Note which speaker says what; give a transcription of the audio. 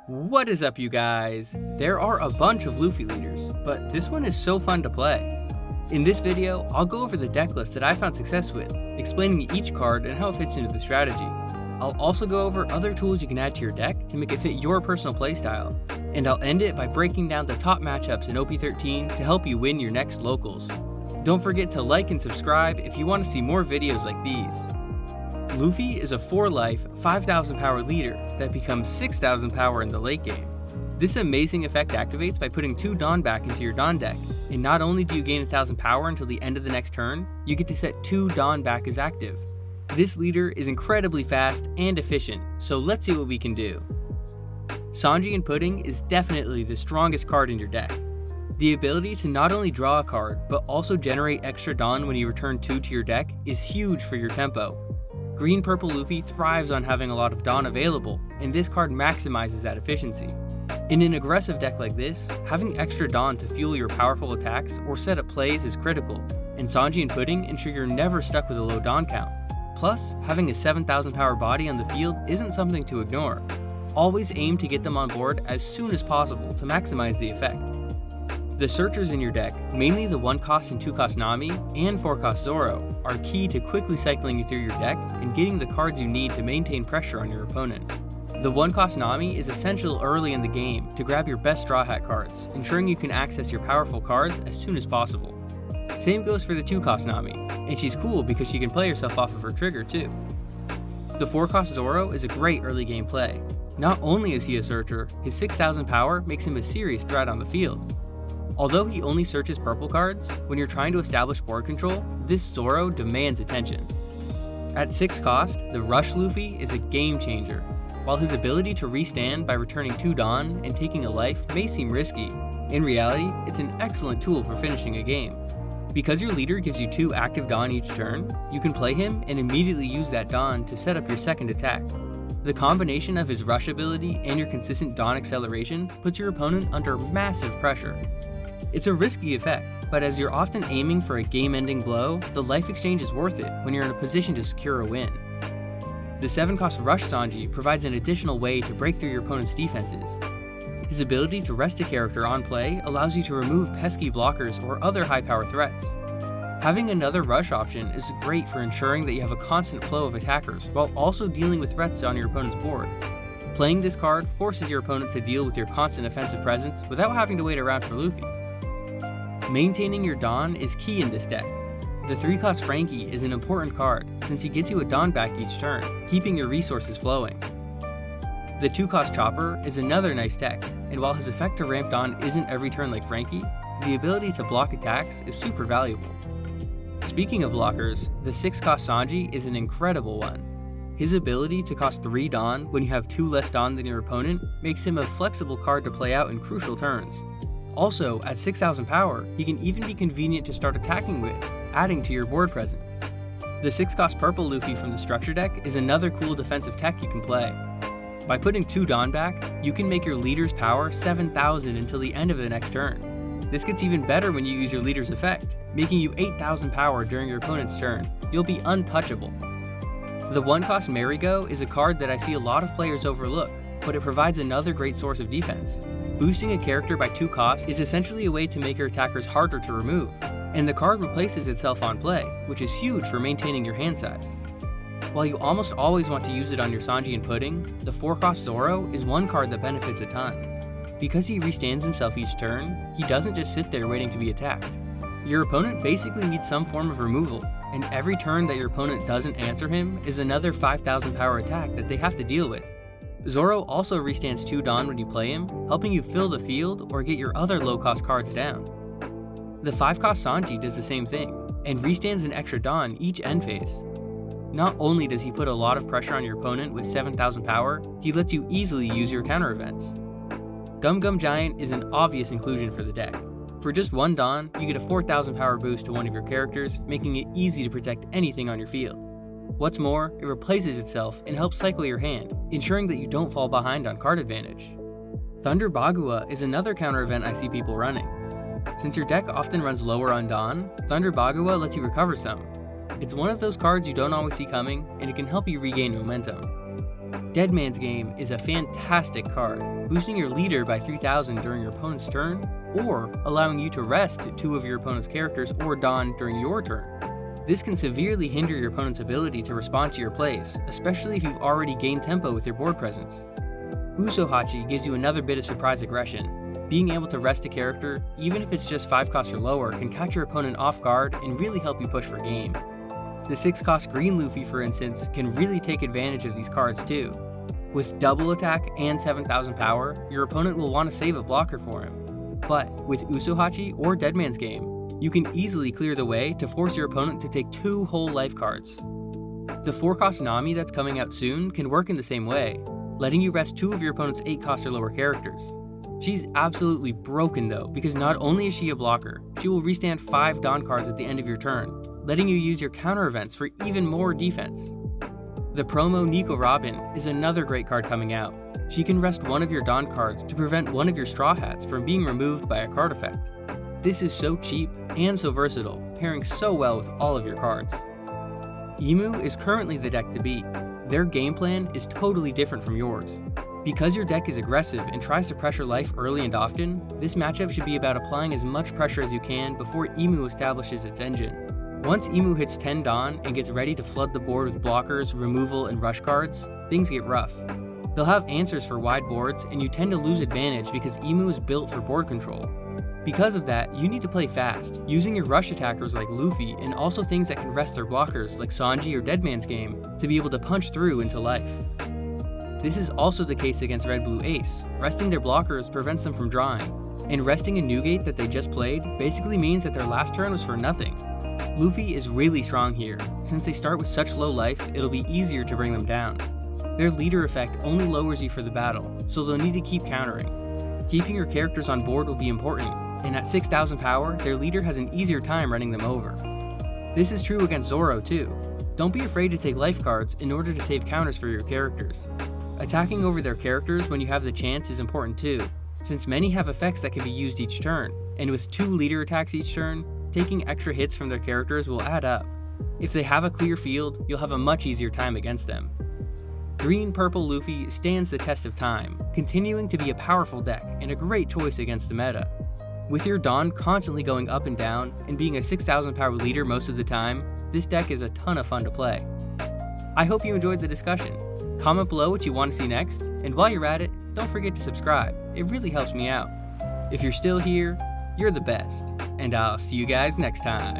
Speaker 1: What is up, you guys? There are a bunch of Luffy leaders, but this one is so fun to play. In this video, I'll go over the deck list that I found success with, explaining each card and how it fits into the strategy. I'll also go over other tools you can add to your deck to make it fit your personal playstyle, and I'll end it by breaking down the top matchups in OP13 to help you win your next locals. Don't forget to like and subscribe if you want to see more videos like these. Luffy is a 4-life, 5,000 power leader that becomes 6,000 power in the late game. This amazing effect activates by putting 2 Dawn back into your Dawn deck, and not only do you gain 1,000 power until the end of the next turn, you get to set 2 Dawn back as active. This leader is incredibly fast and efficient, so let's see what we can do. Sanji and Pudding is definitely the strongest card in your deck. The ability to not only draw a card, but also generate extra Dawn when you return 2 to your deck is huge for your tempo. Green-Purple Luffy thrives on having a lot of Dawn available, and this card maximizes that efficiency. In an aggressive deck like this, having extra Dawn to fuel your powerful attacks or set up plays is critical, and Sanji and Pudding ensure you're never stuck with a low Dawn count. Plus, having a 7,000 power body on the field isn't something to ignore. Always aim to get them on board as soon as possible to maximize the effect. The searchers in your deck, mainly the 1-cost and 2-cost Nami and 4-cost Zoro, are key to quickly cycling you through your deck and getting the cards you need to maintain pressure on your opponent. The 1-cost Nami is essential early in the game to grab your best Straw Hat cards, ensuring you can access your powerful cards as soon as possible. Same goes for the 2-cost Nami, and she's cool because she can play herself off of her trigger too. The 4-cost Zoro is a great early game play. Not only is he a searcher, his 6,000 power makes him a serious threat on the field. Although he only searches purple cards, when you're trying to establish board control, this Zoro demands attention. At 6 cost, the Rush Luffy is a game changer. While his ability to restand by returning 2 Dawn and taking a life may seem risky, in reality, it's an excellent tool for finishing a game. Because your leader gives you 2 active Dawn each turn, you can play him and immediately use that Dawn to set up your second attack. The combination of his rush ability and your consistent Dawn acceleration puts your opponent under massive pressure. It's a risky effect, but as you're often aiming for a game-ending blow, the life exchange is worth it when you're in a position to secure a win. The 7-cost Rush Sanji provides an additional way to break through your opponent's defenses. His ability to rest a character on play allows you to remove pesky blockers or other high-power threats. Having another rush option is great for ensuring that you have a constant flow of attackers while also dealing with threats on your opponent's board. Playing this card forces your opponent to deal with your constant offensive presence without having to wait around for Luffy. Maintaining your Dawn is key in this deck. The 3-cost Frankie is an important card since he gets you a Dawn back each turn, keeping your resources flowing. The 2-cost Chopper is another nice tech, and while his effect to ramp Dawn isn't every turn like Frankie, the ability to block attacks is super valuable. Speaking of blockers, the 6-cost Sanji is an incredible one. His ability to cost 3 Dawn when you have 2 less Dawn than your opponent makes him a flexible card to play out in crucial turns. Also, at 6,000 power, he can even be convenient to start attacking with, adding to your board presence. The 6-cost Purple Luffy from the structure deck is another cool defensive tech you can play. By putting 2 Dawn back, you can make your leader's power 7,000 until the end of the next turn. This gets even better when you use your leader's effect, making you 8,000 power during your opponent's turn. You'll be untouchable. The 1-cost Marigo is a card that I see a lot of players overlook, but it provides another great source of defense. Boosting a character by 2 costs is essentially a way to make your attackers harder to remove, and the card replaces itself on play, which is huge for maintaining your hand size. While you almost always want to use it on your Sanji and Pudding, the 4-cost Zoro is one card that benefits a ton. Because he restands himself each turn, he doesn't just sit there waiting to be attacked. Your opponent basically needs some form of removal, and every turn that your opponent doesn't answer him is another 5,000 power attack that they have to deal with. Zoro also restands 2 Dawn when you play him, helping you fill the field or get your other low-cost cards down. The 5-cost Sanji does the same thing, and restands an extra Dawn each end phase. Not only does he put a lot of pressure on your opponent with 7,000 power, he lets you easily use your counter events. Gum Gum Giant is an obvious inclusion for the deck. For just 1 Dawn, you get a 4,000 power boost to one of your characters, making it easy to protect anything on your field. What's more, it replaces itself and helps cycle your hand, ensuring that you don't fall behind on card advantage. Thunder Bagua is another counter event I see people running. Since your deck often runs lower on Dawn, Thunder Bagua lets you recover some. It's one of those cards you don't always see coming, and it can help you regain momentum. Dead Man's Game is a fantastic card, boosting your leader by 3000 during your opponent's turn, or allowing you to rest 2 of your opponent's characters or Dawn during your turn. This can severely hinder your opponent's ability to respond to your plays, especially if you've already gained tempo with your board presence. Usohachi gives you another bit of surprise aggression. Being able to rest a character, even if it's just 5 costs or lower, can catch your opponent off guard and really help you push for game. The 6-cost green Luffy, for instance, can really take advantage of these cards too. With double attack and 7000 power, your opponent will want to save a blocker for him. But with Usohachi or Dead Man's Game, you can easily clear the way to force your opponent to take 2 whole life cards. The 4-cost Nami that's coming out soon can work in the same way, letting you rest 2 of your opponent's 8-cost or lower characters. She's absolutely broken though, because not only is she a blocker, she will restand 5 Dawn cards at the end of your turn, letting you use your counter events for even more defense. The promo Nico Robin is another great card coming out. She can rest 1 of your Dawn cards to prevent 1 of your Straw Hats from being removed by a card effect. This is so cheap and so versatile, pairing so well with all of your cards. Emu is currently the deck to beat. Their game plan is totally different from yours. Because your deck is aggressive and tries to pressure life early and often, this matchup should be about applying as much pressure as you can before Emu establishes its engine. Once Emu hits 10 Dawn and gets ready to flood the board with blockers, removal, and rush cards, things get rough. They'll have answers for wide boards, and you tend to lose advantage because Emu is built for board control. Because of that, you need to play fast, using your rush attackers like Luffy and also things that can rest their blockers like Sanji or Dead Man's Game to be able to punch through into life. This is also the case against Red Blue Ace. Resting their blockers prevents them from drawing, and resting a Newgate that they just played basically means that their last turn was for nothing. Luffy is really strong here. Since they start with such low life, it'll be easier to bring them down. Their leader effect only lowers you for the battle, so they'll need to keep countering. Keeping your characters on board will be important, and at 6000 power, their leader has an easier time running them over. This is true against Zoro too. Don't be afraid to take life cards in order to save counters for your characters. Attacking over their characters when you have the chance is important too, since many have effects that can be used each turn, and with 2 leader attacks each turn, taking extra hits from their characters will add up. If they have a clear field, you'll have a much easier time against them. Green-Purple Luffy stands the test of time, continuing to be a powerful deck and a great choice against the meta. With your Dawn constantly going up and down and being a 6000 power leader most of the time, this deck is a ton of fun to play. I hope you enjoyed the discussion. Comment below what you want to see next, and while you're at it, don't forget to subscribe. It really helps me out. If you're still here, you're the best, and I'll see you guys next time.